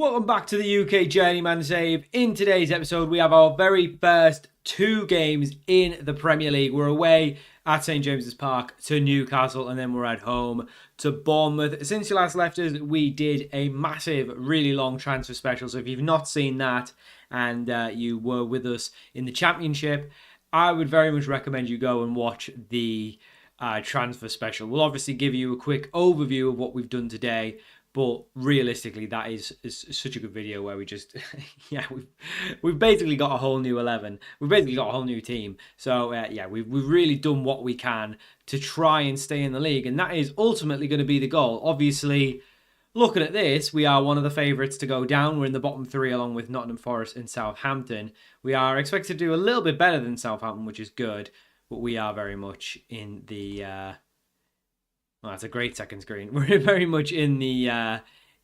Welcome back to the UK Journeyman save. In today's episode, we have our very first two games in the Premier League. We're away at St James's Park to Newcastle, and then we're at home to Bournemouth. Since you last left us, we did a massive, really long transfer special. So if you've not seen that and you were with us in the Championship, I would very much recommend you go and watch the transfer special. We'll obviously give you a quick overview of what we've done today. But realistically, that is such a good video where we just, we've basically got a whole new 11. We've basically got a whole new team. So, we've really done what we can to try and stay in the league. And that is ultimately going to be the goal. Obviously, looking at this, we are one of the favourites to go down. We're in the bottom three along with Nottingham Forest and Southampton. We are expected to do a little bit better than Southampton, which is good. But we are very much in the... Well, that's a great second screen. We're very much in the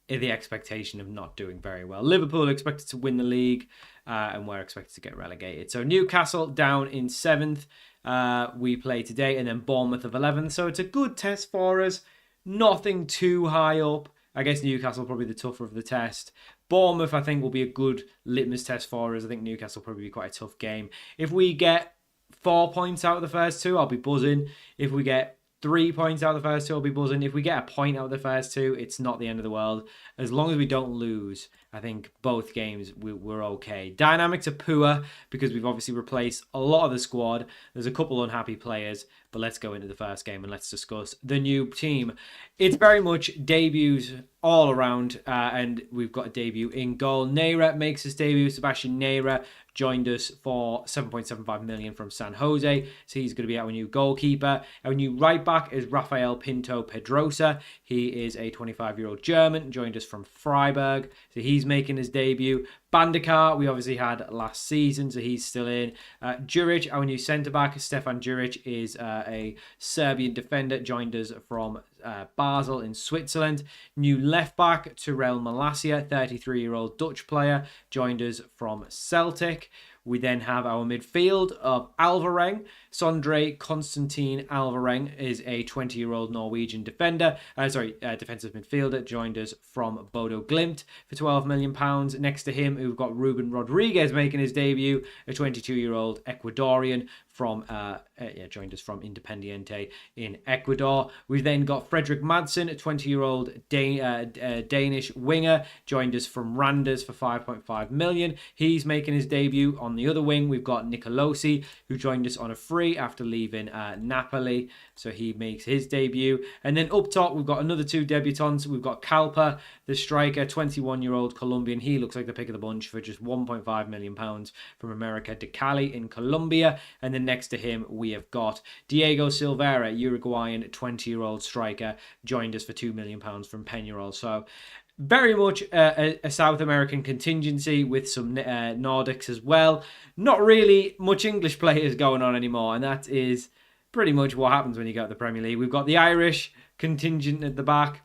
expectation of not doing very well. Liverpool expected to win the league, and we're expected to get relegated. So Newcastle down in 7th. We play today, and then Bournemouth of 11th. So it's a good test for us. Nothing too high up. I guess Newcastle probably the tougher of the test. Bournemouth, I think, will be a good litmus test for us. I think Newcastle will probably be quite a tough game. If we get 4 points out of the first two, I'll be buzzing. If we get 3 points out of the first two, I'll be buzzing. If we get a point out of the first two, it's not the end of the world. As long as we don't lose, I think both games we're okay. Dynamics are poor because we've obviously replaced a lot of the squad. There's a couple unhappy players, but let's go into the first game and let's discuss the new team. It's very much debuts all around, and we've got a debut in goal. Neira makes his debut. Sebastian Neira joined us for 7.75 million from San Jose, so he's going to be our new goalkeeper. Our new right back is Rafael Pinto Pedrosa. He is a 25-year-old German, joined us from Freiburg, so he's making his debut. Bandekar, we obviously had last season, so he's still in. Juric, our new centre-back, Stefan Juric, is a Serbian defender, joined us from Basel in Switzerland. New left-back, Tyrell Malacia, 33-year-old Dutch player, joined us from Celtic. We then have our midfield of Alvareng. Sondre Constantine Alvareng is a 20-year-old Norwegian defender. Defensive midfielder, joined us from Bodo Glimt for £12 million. Next to him, we've got Ruben Rodriguez making his debut, a 22-year-old Ecuadorian from joined us from Independiente in Ecuador. We've then got Fredrik Madsen, a 20-year-old Danish winger, joined us from Randers for 5.5 million. He's making his debut. On the other wing, we've got Nicolosi, who joined us on a free after leaving Napoli, so he makes his debut. And then up top, we've got another two debutants. We've got Kalpa, the striker, 21-year-old Colombian. He looks like the pick of the bunch for just £1.5 million from America de Cali in Colombia. And then next to him, we have got Diego Silveira, Uruguayan 20-year-old striker, joined us for £2 million from Peñarol. So very much a South American contingency with some Nordics as well. Not really much English players going on anymore, and that is pretty much what happens when you go to the Premier League. We've got the Irish contingent at the back.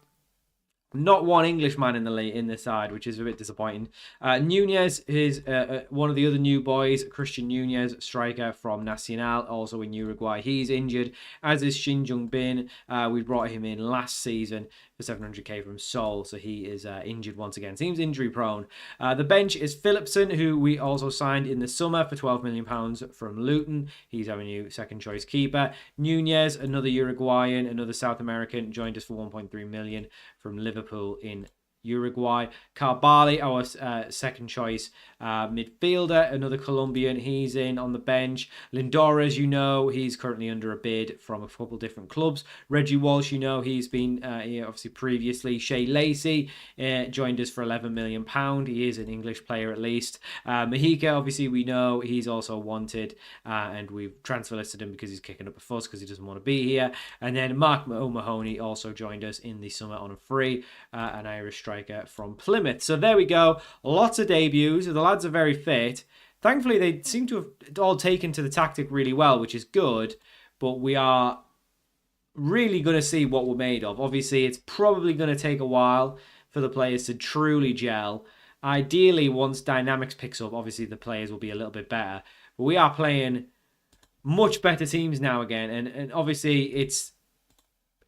Not one Englishman in the side, which is a bit disappointing. Nunez is one of the other new boys, Christian Nunez, striker from Nacional, also in Uruguay. He's injured, as is Shin Jung-bin. We brought him in last season for 700k from Seoul, so he is injured once again. Seems injury prone. The bench is Philipson, who we also signed in the summer for £12 million from Luton. He's our new second choice keeper. Nunez, another Uruguayan, another South American, joined us for 1.3 million from Liverpool in Uruguay. Carbali, our second choice midfielder, another Colombian. He's in on the bench. Lindora, as you know, he's currently under a bid from a couple different clubs. Reggie Walsh, you know, he's been obviously previously. Shea Lacey joined us for £11 million. He is an English player at least. Mahika, obviously we know he's also wanted, and we've transfer listed him because he's kicking up a fuss because he doesn't want to be here. And then Mark O'Mahony also joined us in the summer on a free, an Irish striker from Plymouth. So there we go. Lots of debuts. The lads are very fit. Thankfully, they seem to have all taken to the tactic really well, which is good. But we are really going to see what we're made of. Obviously, it's probably going to take a while for the players to truly gel. Ideally, once Dynamics picks up, obviously the players will be a little bit better. But we are playing much better teams now again. And obviously, it's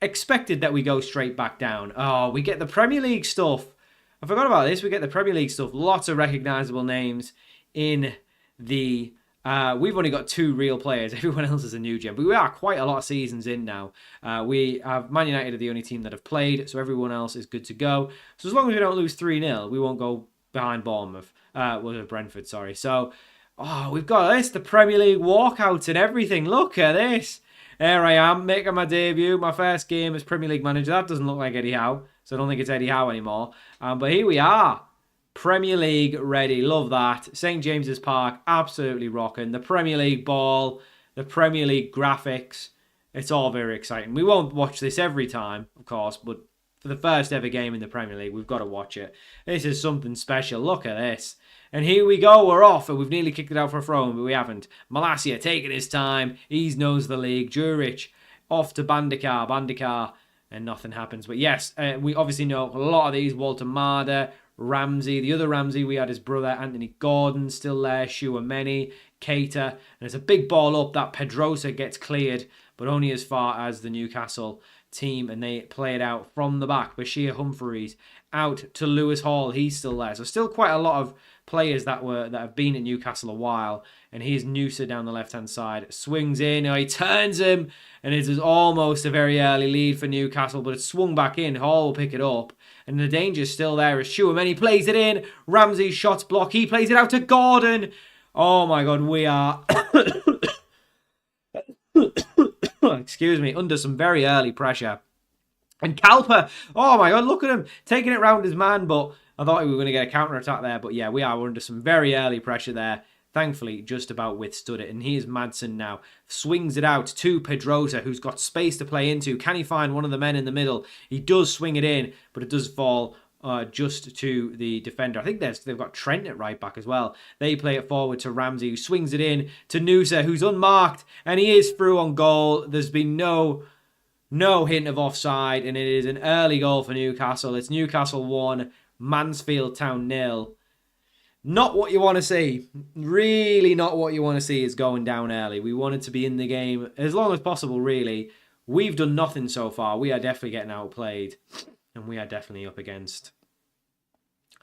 expected that we go straight back down. Oh, we get the Premier League stuff. I forgot about this. We get the Premier League stuff. Lots of recognisable names in the... we've only got 2 real players. Everyone else is a new gen. But we are quite a lot of seasons in now. We have Man United are the only team that have played, so everyone else is good to go. So as long as we don't lose 3-0, we won't go behind Bournemouth. Brentford, sorry. So, we've got this, the Premier League walkouts and everything. Look at this. There I am, making my debut, my first game as Premier League manager. That doesn't look like Eddie Howe, so I don't think it's Eddie Howe anymore. But here we are. Premier League ready. Love that. St. James's Park, absolutely rocking. The Premier League ball, the Premier League graphics. It's all very exciting. We won't watch this every time, of course, but for the first ever game in the Premier League, we've got to watch it. This is something special. Look at this. And here we go. We're off. And we've nearly kicked it out for a throw, but we haven't. Malacia taking his time. He knows the league. Juric off to Bandikar. And nothing happens. But yes, we obviously know a lot of these. Walter Marder, Ramsey. The other Ramsey, we had his brother, Anthony Gordon, still there. Shuameni, Keita. And it's a big ball up that Pedrosa gets cleared, but only as far as the Newcastle team, and they play it out from the back. Bashir Humphreys out to Lewis Hall. He's still there. So still quite a lot of players that have been at Newcastle a while. And here's Noosa down the left-hand side. Swings in. He turns him. And it is almost a very early lead for Newcastle, but it's swung back in. Hall will pick it up. And the danger's still there as Shuameni plays it in. Ramsey's shots block. He plays it out to Gordon. Oh my God, we are... excuse me, under some very early pressure. And Kalpa, oh my God, look at him taking it round his man, but I thought we were going to get a counter-attack there. But yeah, we're under some very early pressure there. Thankfully, just about withstood it. And here's Madsen now. Swings it out to Pedrosa, who's got space to play into. Can he find one of the men in the middle? He does swing it in, but it does fall just to the defender. I think they've got Trent at right back as well. They play it forward to Ramsey, who swings it in to Noosa, who's unmarked, and he is through on goal. There's been no hint of offside, and it is an early goal for Newcastle. It's Newcastle 1, Mansfield Town 0. Not what you want to see. Really not what you want to see is going down early. We wanted to be in the game as long as possible, really. We've done nothing so far. We are definitely getting outplayed, and we are definitely up against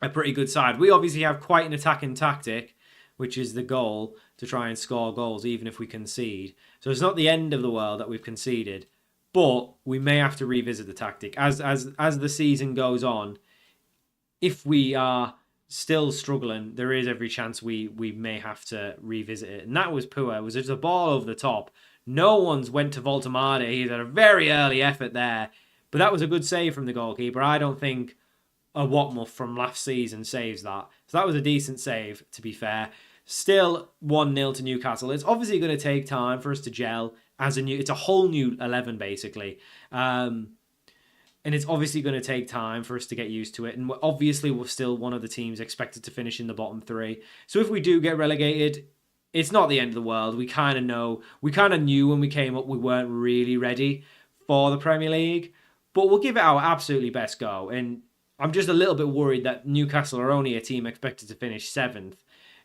a pretty good side. We obviously have quite an attacking tactic, which is the goal, to try and score goals even if we concede. So it's not the end of the world that we've conceded, but we may have to revisit the tactic as the season goes on. If we are still struggling, there is every chance we may have to revisit it. And that was poor. It was just a ball over the top. No one's went to Voltemade. He had a very early effort there, but that was a good save from the goalkeeper. I don't think a Watmuff from last season saves that. So that was a decent save, to be fair. Still 1-0 to Newcastle. It's obviously going to take time for us to gel as it's a whole new 11 basically. And it's obviously going to take time for us to get used to it. And we're still one of the teams expected to finish in the bottom 3. So if we do get relegated, it's not the end of the world. We kind of know. We kind of knew when we came up we weren't really ready for the Premier League. But we'll give it our absolutely best go. And I'm just a little bit worried that Newcastle are only a team expected to finish 7th.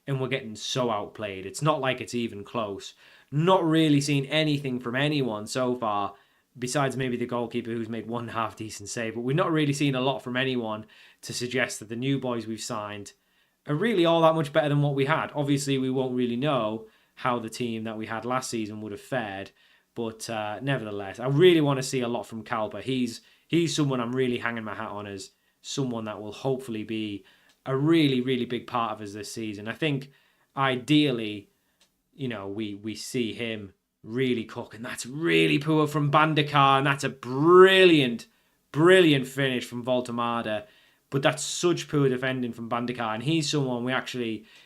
And we're getting so outplayed. It's not like it's even close. Not really seen anything from anyone so far, besides maybe the goalkeeper who's made one half decent save. But we've not really seen a lot from anyone to suggest that the new boys we've signed are really all that much better than what we had. Obviously, we won't really know how the team that we had last season would have fared. But nevertheless, I really want to see a lot from Kalpa. He's someone I'm really hanging my hat on as someone that will hopefully be a really, really big part of us this season. I think ideally, we see him really cook, and that's really poor from Bandikar, and that's a brilliant finish from Voltemade. But that's such poor defending from Bandikar, and he's someone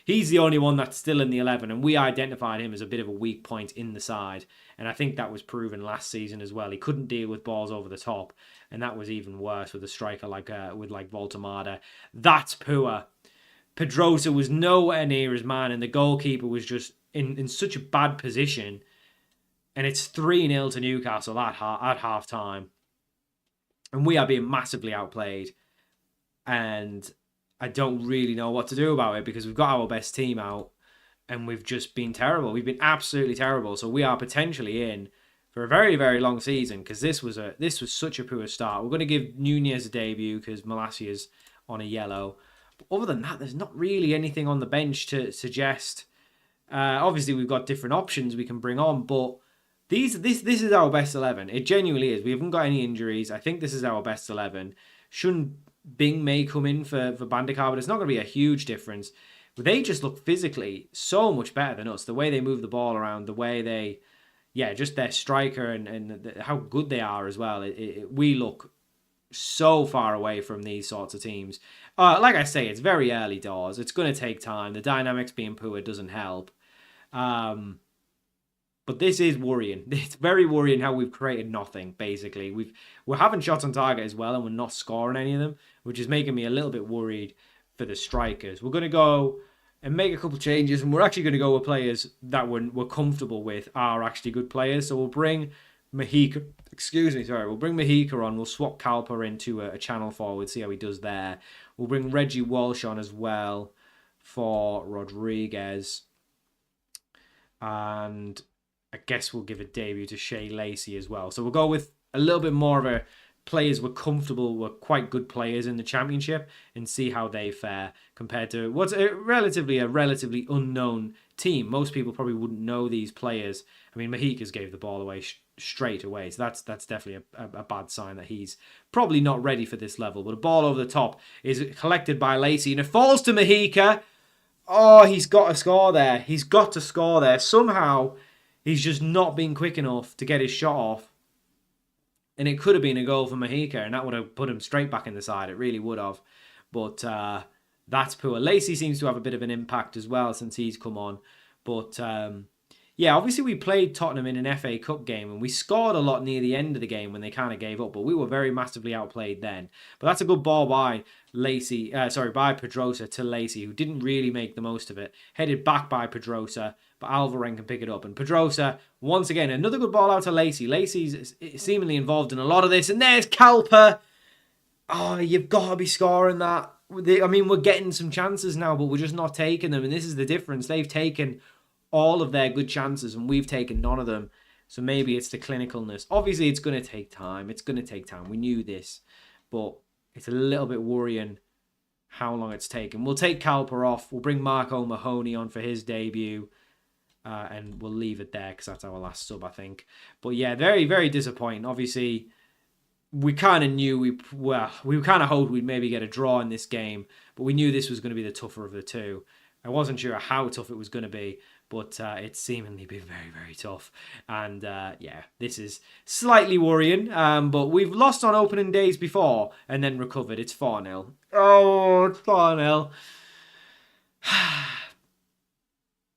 he's the only one that's still in the 11, and we identified him as a bit of a weak point in the side, and I think that was proven last season as well. He couldn't deal with balls over the top, and that was even worse with a striker like Voltemade. That's poor. Pedrosa was nowhere near his man, and the goalkeeper was just in such a bad position. And it's 3-0 to Newcastle at half time. And we are being massively outplayed. And I don't really know what to do about it because we've got our best team out and we've just been terrible. We've been absolutely terrible. So we are potentially in for a very, very long season because this was such a poor start. We're going to give Nunez a debut because Malacia's on a yellow. But other than that, there's not really anything on the bench to suggest. Obviously, we've got different options we can bring on, but this is our best 11. It genuinely is. We haven't got any injuries. I think this is our best 11. Shun Bing may come in for Bandikar, but it's not going to be a huge difference. But they just look physically so much better than us. The way they move the ball around, the way they, just their striker and how good they are as well. We look so far away from these sorts of teams. Like I say, it's very early doors. It's going to take time. The dynamics being poor doesn't help. But this is worrying. It's very worrying how we've created nothing, basically. We're having shots on target as well, and we're not scoring any of them, which is making me a little bit worried for the strikers. We're going to go and make a couple of changes, and we're actually going to go with players that we're comfortable with are actually good players. So we'll bring Mahika, we'll bring Mahika on. We'll swap Kalpa into a channel forward, see how he does there. We'll bring Reggie Walsh on as well for Rodriguez. And I guess we'll give a debut to Shea Lacey as well. So we'll go with a little bit more of a players we're comfortable, we're quite good players in the championship, and see how they fare compared to what's a relatively unknown team. Most people probably wouldn't know these players. I mean, Mahika's gave the ball away straight away, so that's definitely a bad sign that he's probably not ready for this level. But a ball over the top is collected by Lacey, and it falls to Mahika. Oh, he's got to score there. He's got to score there. Somehow, he's just not been quick enough to get his shot off. And it could have been a goal for Mahika, and that would have put him straight back in the side. It really would have. But that's poor. Lacey seems to have a bit of an impact as well since he's come on. But obviously we played Tottenham in an FA Cup game, and we scored a lot near the end of the game when they kind of gave up. But we were very massively outplayed then. But that's a good ball by by Pedrosa to Lacey, who didn't really make the most of it. Headed back by Pedrosa, but Alvarenga can pick it up. And Pedrosa, once again, another good ball out to Lacey. Lacey's seemingly involved in a lot of this. And there's Kalpa. Oh, you've got to be scoring that. I mean, we're getting some chances now, but we're just not taking them. And this is the difference. They've taken all of their good chances, and we've taken none of them. So maybe it's the clinicalness. Obviously, it's going to take time. We knew this. But it's a little bit worrying how long it's taken. We'll take Kalpa off. We'll bring Mark O'Mahony on for his debut. And we'll leave it there because that's our last sub, I think. But yeah, very, very disappointing. Obviously, we kind of knew we kind of hoped we'd maybe get a draw in this game, but we knew this was going to be the tougher of the two. I wasn't sure how tough it was going to be, but it's seemingly been very, very tough. And this is slightly worrying. But we've lost on opening days before and then recovered. It's 4-0. Oh, it's 4-0.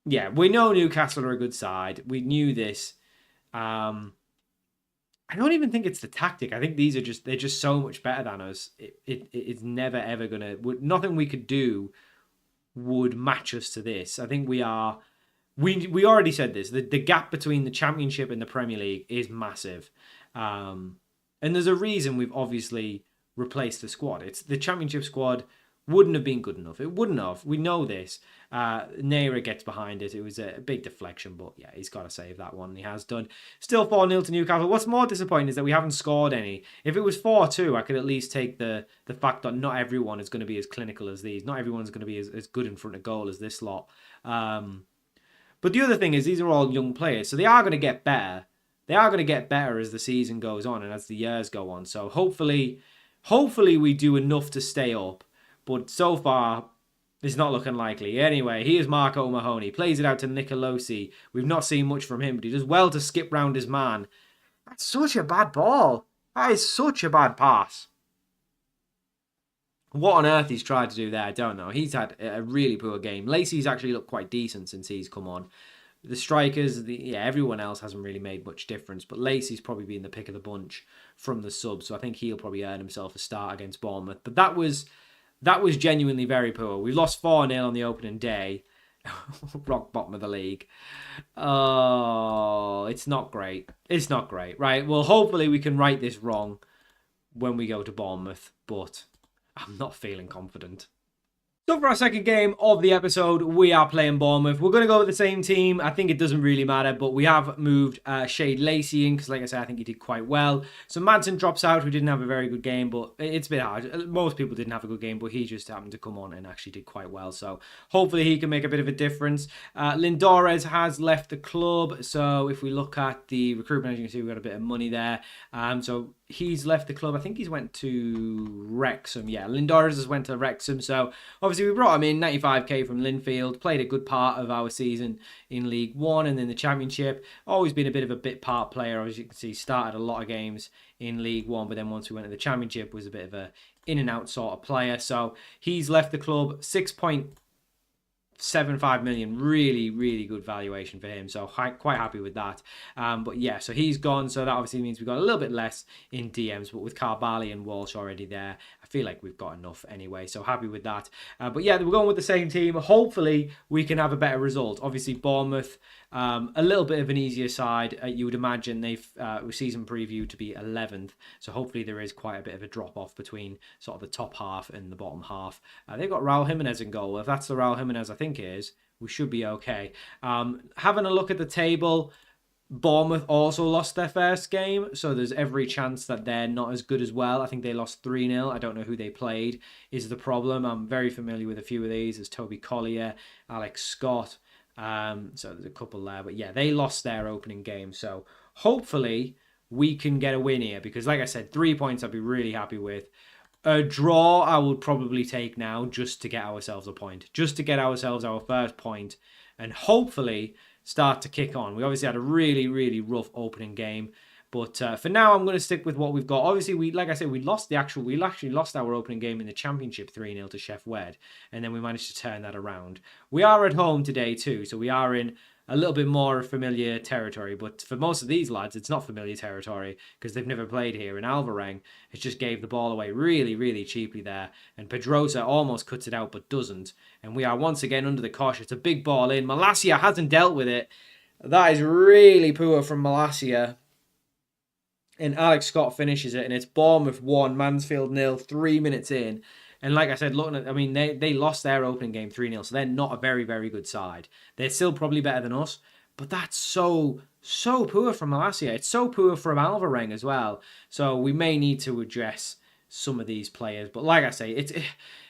Yeah, we know Newcastle are a good side. We knew this. I don't even think it's the tactic. I think they're just so much better than us. It's never ever gonna. Nothing we could do would match us to this. I think we are. We already said this. The gap between the Championship and the Premier League is massive, and there's a reason we've obviously replaced the squad. It's the Championship squad wouldn't have been good enough. It wouldn't have. We know this. Neira gets behind it. It was a big deflection, but yeah, he's got to save that one. He has done. Still 4-0 to Newcastle. What's more disappointing is that we haven't scored any. If it was 4-2, I could at least take the fact that not everyone is going to be as clinical as these. Not everyone's going to be as good in front of goal as this lot. But the other thing is these are all young players, so they are going to get better. They are going to get better as the season goes on and as the years go on. So hopefully we do enough to stay up. But so far, it's not looking likely. Anyway, here's Mark O'Mahony. Plays it out to Nicolosi. We've not seen much from him, but he does well to skip round his man. That's such a bad ball. That is such a bad pass. What on earth he's tried to do there, I don't know. He's had a really poor game. Lacey's actually looked quite decent since he's come on. The strikers, everyone else hasn't really made much difference, but Lacey's probably been the pick of the bunch from the sub, so I think he'll probably earn himself a start against Bournemouth. But that was genuinely very poor. We lost 4-0 on the opening day. Rock bottom of the league. Oh, it's not great. It's not great. Right, well, hopefully we can right this wrong when we go to Bournemouth, but I'm not feeling confident. So for our second game of the episode, we are playing Bournemouth. We're going to go with the same team. I think it doesn't really matter, but we have moved Shade Lacey in because, like I said, I think he did quite well. So Madsen drops out, who didn't have a very good game, but it's a bit hard. Most people didn't have a good game, but he just happened to come on and actually did quite well. So hopefully he can make a bit of a difference. Lindores has left the club. So if we look at the recruitment, as you can see, we've got a bit of money there. So he's left the club. I think he's went to Wrexham. Yeah, Lindores has went to Wrexham. So obviously we brought him in, 95k from Linfield, played a good part of our season in League One and in the Championship. Always been a bit of a bit part player. As you can see, started a lot of games in League One, but then once we went to the Championship, was a bit of a in and out sort of player. So he's left the club. 6.75 million, really good valuation for him, so quite happy with that. But yeah, so he's gone, so that obviously means we've got a little bit less in DMs, but with Carbali and Walsh already there, I feel like we've got enough anyway, so happy with that. But yeah, we're going with the same team. Hopefully we can have a better result. Obviously Bournemouth, a little bit of an easier side. You would imagine they've season preview to be 11th, so hopefully there is quite a bit of a drop off between sort of the top half and the bottom half. They've got Raul Jimenez in goal. If that's the Raul Jimenez I think it is, we should be okay. Having a look at the table, Bournemouth also lost their first game, so there's every chance that they're not as good as well. I think they lost 3-0. I don't know who they played is the problem. I'm very familiar with a few of these. There's Toby Collier, Alex Scott. So there's a couple there, but yeah, they lost their opening game. So hopefully we can get a win here, because like I said, 3 points I'd be really happy with. A draw I would probably take now, just to get ourselves a point, just to get ourselves our first point, and hopefully start to kick on. We obviously had a really rough opening game, but for now I'm going to stick with what we've got. Obviously, we actually lost our opening game in the Championship 3-0 to Sheff Wed, and then we managed to turn that around. We are at home today too, so we are in a little bit more familiar territory, but for most of these lads it's not familiar territory because they've never played here, and Alvareng has just gave the ball away really cheaply there, and Pedrosa almost cuts it out but doesn't, and we are once again under the cosh. It's a big ball in. Malacia hasn't dealt with it. That is really poor from Malacia, and Alex Scott finishes it, and it's Bournemouth 1, Mansfield 0, 3 minutes in. And like I said, looking at, I mean, they lost their opening game 3-0, so they're not a very good side. They're still probably better than us, but that's so poor from Malacia. It's so poor from Alvareng as well. So we may need to address some of these players. But like I say,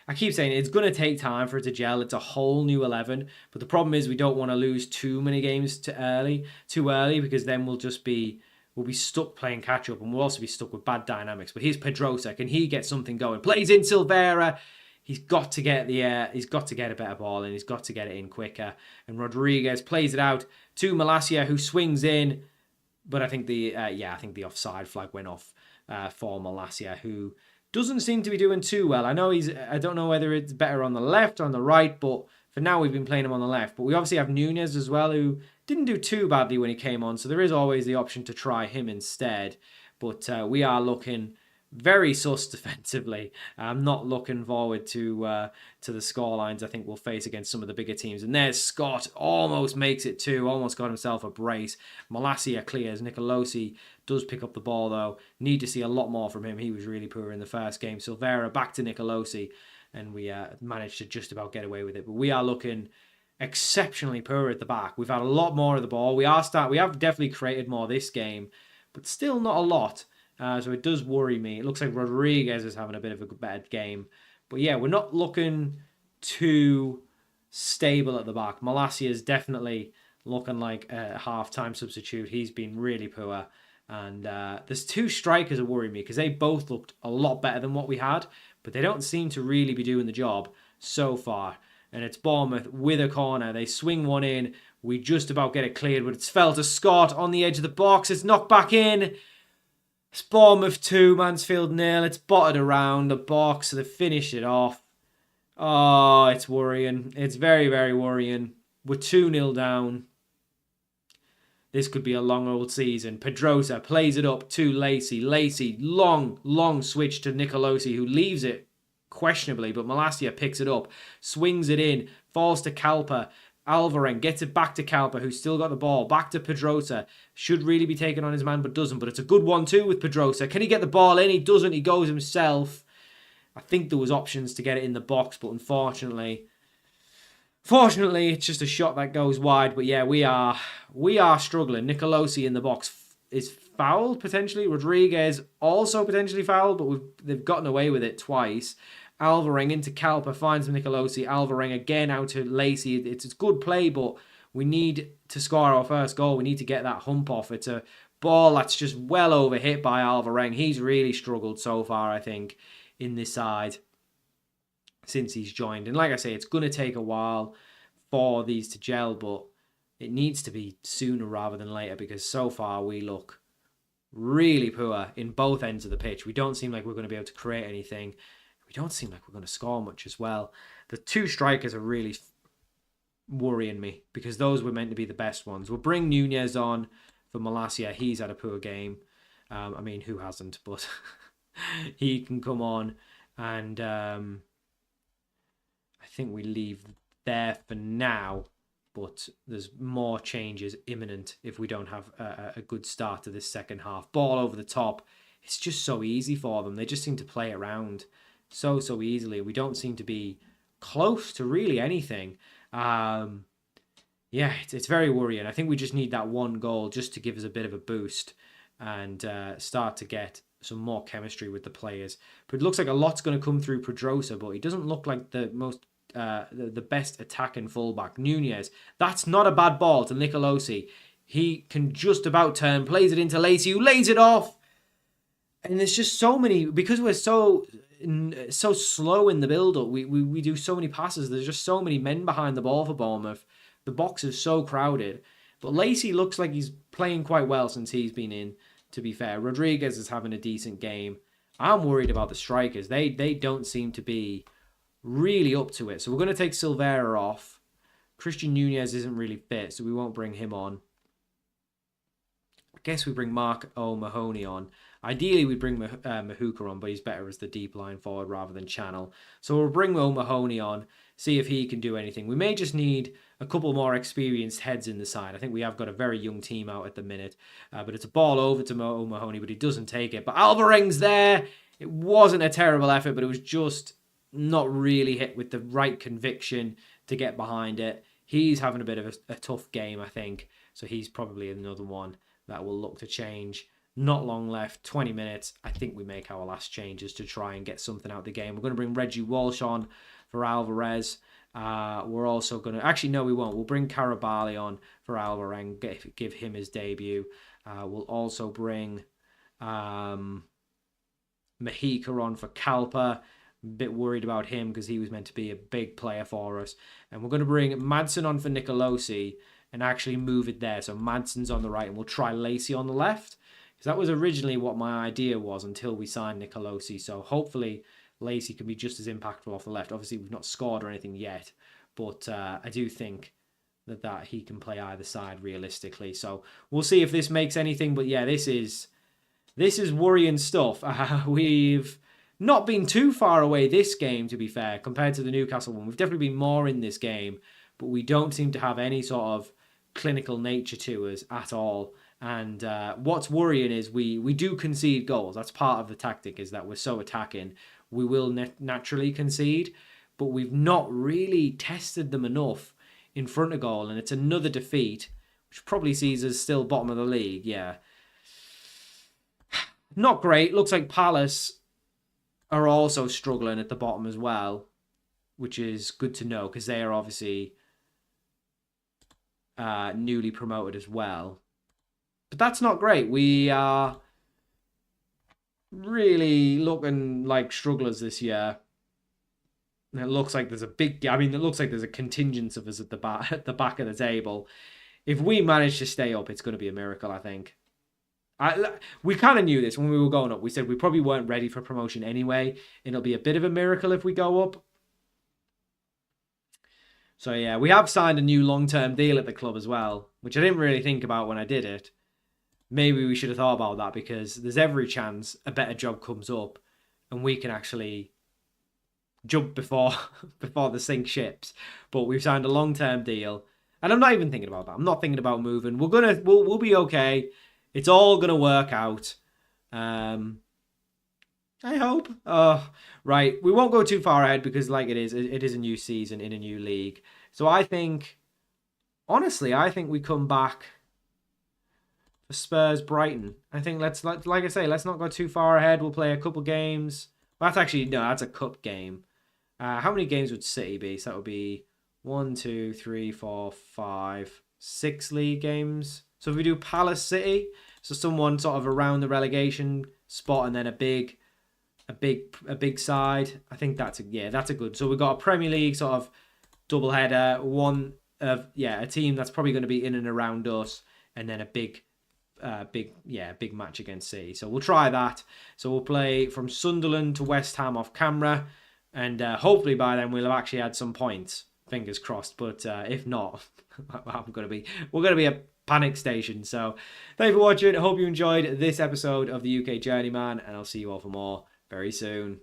I keep saying it's going to take time for it to gel. It's a whole new 11. But the problem is we don't want to lose too many games too early, because then we'll be stuck playing catch up, and we'll also be stuck with bad dynamics. But here's Pedrosa. Can he get something going? Plays in Silvera. He's got to get he's got to get a better ball, and he's got to get it in quicker. And Rodriguez plays it out to Malacia, who swings in. But I think the offside flag went off for Malacia, who doesn't seem to be doing too well. I don't know whether it's better on the left or on the right, but for now we've been playing him on the left. But we obviously have Nunez as well, who didn't do too badly when he came on, so there is always the option to try him instead. But we are looking very sus defensively. I'm not looking forward to the scorelines I think we'll face against some of the bigger teams. And there's Scott, almost makes it 2, almost got himself a brace. Malacia clears. Nicolosi does pick up the ball though. Need to see a lot more from him. He was really poor in the first game. Silvera back to Nicolosi, and we managed to just about get away with it. But we are looking exceptionally poor at the back. We've had a lot more of the ball. We have definitely created more this game, but still not a lot. So it does worry me. It looks like Rodriguez is having a bit of a bad game. But yeah, we're not looking too stable at the back. Malacia is definitely looking like a half-time substitute. He's been really poor. And there's 2 strikers that worry me, because they both looked a lot better than what we had, but they don't seem to really be doing the job so far. And it's Bournemouth with a corner. They swing one in. We just about get it cleared, but it's fell to Scott on the edge of the box. It's knocked back in. It's Bournemouth 2, Mansfield 0. It's botted around the box, so they finished it off. Oh, it's worrying. It's very worrying. We're 2-0 down. This could be a long old season. Pedrosa plays it up to Lacey. Lacey, long switch to Nicolosi, who leaves it questionably, but Malacia picks it up, swings it in, falls to Kalpa. Alvareng gets it back to Kalpa, who's still got the ball. Back to Pedrosa. Should really be taken on his man, but doesn't. But it's a good 1-2 with Pedrosa. Can he get the ball in? He doesn't. He goes himself. I think there was options to get it in the box, but unfortunately, it's just a shot that goes wide. But yeah, we are struggling. Nicolosi in the box is fouled potentially. Rodriguez also potentially fouled, but they've gotten away with it twice. Alvareng into Calper, finds Nicolosi. Alvareng again out to Lacey. It's a good play, but we need to score our first goal. We need to get that hump off. It's a ball that's just well over hit by Alvareng. He's really struggled so far, I think, in this side since he's joined. And like I say, it's going to take a while for these to gel, but it needs to be sooner rather than later, because so far we look really poor in both ends of the pitch. We don't seem like we're going to be able to create anything. We don't seem like we're going to score much as well. The two strikers are really worrying me, because those were meant to be the best ones. We'll bring Nunez on for Malacia. He's had a poor game. I mean, who hasn't? But he can come on. And I think we leave there for now. But there's more changes imminent if we don't have a good start to this second half. Ball over the top. It's just so easy for them. They just seem to play around so easily. We don't seem to be close to really anything. Yeah, it's very worrying. I think we just need that one goal just to give us a bit of a boost and start to get some more chemistry with the players. But it looks like a lot's going to come through Pedrosa, but he doesn't look like the most the best attacking fullback. Nunez, that's not a bad ball to Nicolosi. He can just about turn, plays it into Lacey, who lays it off. And there's just so many, because we're so slow in the build-up, we do so many passes. There's just so many men behind the ball for Bournemouth. The box is so crowded. But Lacey looks like he's playing quite well since he's been in, to be fair. Rodriguez is having a decent game. I'm worried about the strikers. They don't seem to be really up to it. So we're going to take Silvera off. Christian Nunez isn't really fit, so we won't bring him on. I guess we bring Mark O'Mahony on. Ideally, we'd bring Mahuka on, but he's better as the deep line forward rather than channel. So we'll bring O'Mahony on, see if he can do anything. We may just need a couple more experienced heads in the side. I think we have got a very young team out at the minute. But it's a ball over to O'Mahony, but he doesn't take it. But Alvareng's there. It wasn't a terrible effort, but it was just not really hit with the right conviction to get behind it. He's having a bit of a tough game, I think. So he's probably another one that will look to change. Not long left, 20 minutes. I think we make our last changes to try and get something out of the game. We're going to bring Reggie Walsh on for Alvarez. We're also going to... Actually, no, we won't. We'll bring Carabali on for Alvarez, give him his debut. We'll also bring Mahika on for Calper. A bit worried about him because he was meant to be a big player for us. And we're going to bring Madsen on for Nicolosi and actually move it there. So Madsen's on the right and we'll try Lacey on the left. Because that was originally what my idea was until we signed Nicolosi. So hopefully Lacey can be just as impactful off the left. Obviously, we've not scored or anything yet. But I do think that he can play either side realistically. So we'll see if this makes anything. But yeah, this is worrying stuff. We've not been too far away this game, to be fair, compared to the Newcastle one. We've definitely been more in this game. But we don't seem to have any sort of clinical nature to us at all. And what's worrying is we do concede goals. That's part of the tactic, is that we're so attacking. We will naturally concede, but we've not really tested them enough in front of goal. And it's another defeat, which probably sees us still bottom of the league. Yeah. Not great. Looks like Palace are also struggling at the bottom as well, which is good to know because they are obviously newly promoted as well. But that's not great. We are really looking like strugglers this year. And it looks like there's it looks like there's a contingent of us at the back of the table. If we manage to stay up, it's going to be a miracle, I think. We kind of knew this when we were going up. We said we probably weren't ready for promotion anyway. And it'll be a bit of a miracle if we go up. So yeah, we have signed a new long-term deal at the club as well, which I didn't really think about when I did it. Maybe we should have thought about that because there's every chance a better job comes up and we can actually jump before the sink ships. But we've signed a long-term deal and I'm not even thinking about that. I'm not thinking about moving. We'll be okay. It's all going to work out. I I hope. Oh, right. We won't go too far ahead because, like it is a new season in a new league. So I think, honestly, I think we come back for Spurs Brighton. I think like I say, let's not go too far ahead. We'll play a couple games. Well, that's actually no, that's a cup game. How many games would City be? So that would be 1, 2, 3, 4, 5, 6 league games. So if we do Palace City, so someone sort of around the relegation spot, and then a big side. I think that's a good. So we've got a Premier League sort of double header. One of a team that's probably going to be in and around us, and then a big match against City. So we'll try that. So we'll play from Sunderland to West Ham off camera, and hopefully by then we'll have actually had some points. Fingers crossed. But if not, we're gonna be a panic station. So thank you for watching. I hope you enjoyed this episode of the UK Journeyman, and I'll see you all for more very soon.